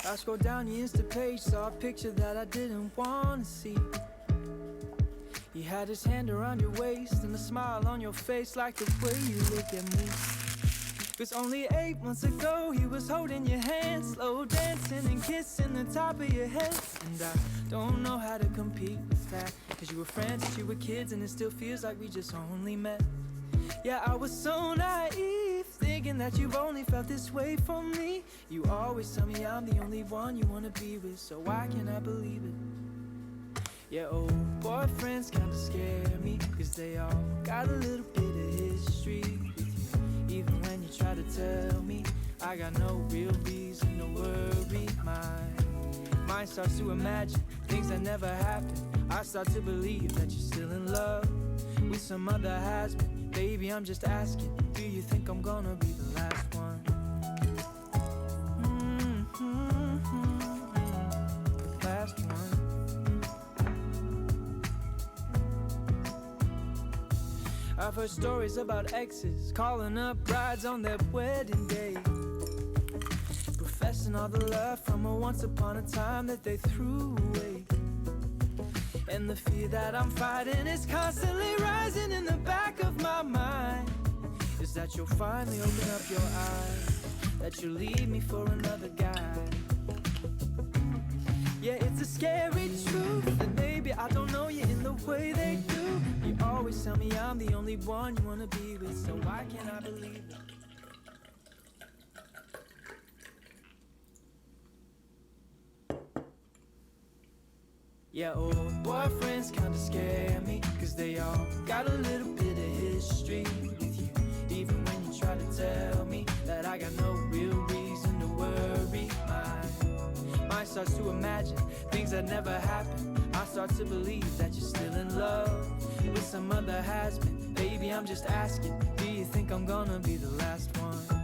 I scrolled down your Insta page, saw a picture that I didn't wanna see. He had his hand around your waist and a smile on your face like the way you look at me. 'Cause only 8 months ago he was holding your hand, slow dancing and kissing the top of your head. And I don't know how to compete with that, 'cause you were friends since you were kids and it still feels like we just only met. Yeah, I was so naive, thinking that you've only felt this way for me. You always tell me I'm the only one you wanna be with, so why can't I believe it? Yeah, old boyfriends kinda scare me, 'cause they all got a little bit of history with you. Even when you try to tell me I got no real reason to worry. My mind starts to imagine things that never happened. I start to believe that you're still in love with some other has-been. Baby, I'm just asking, do you think I'm gonna be the last one? The last one. I've heard stories about exes calling up brides on their wedding day, professing all the love from a once upon a time that they threw away. And the fear that I'm fighting is constantly rising in the back of my mind, is that you'll finally open up your eyes, that you'll leave me for another guy. Yeah, it's a scary truth that maybe I don't know you in the way they do. You always tell me I'm the only one you wanna be with, so why can't I believe it? Yeah, old boyfriends kinda scare me, 'cause they all got a little bit of history with you. Even when you try to tell me that I got no real reason to worry. My mind starts to imagine things that never happened. I start to believe that you're still in love with some other has-been. Baby, I'm just asking, do you think I'm gonna be the last one?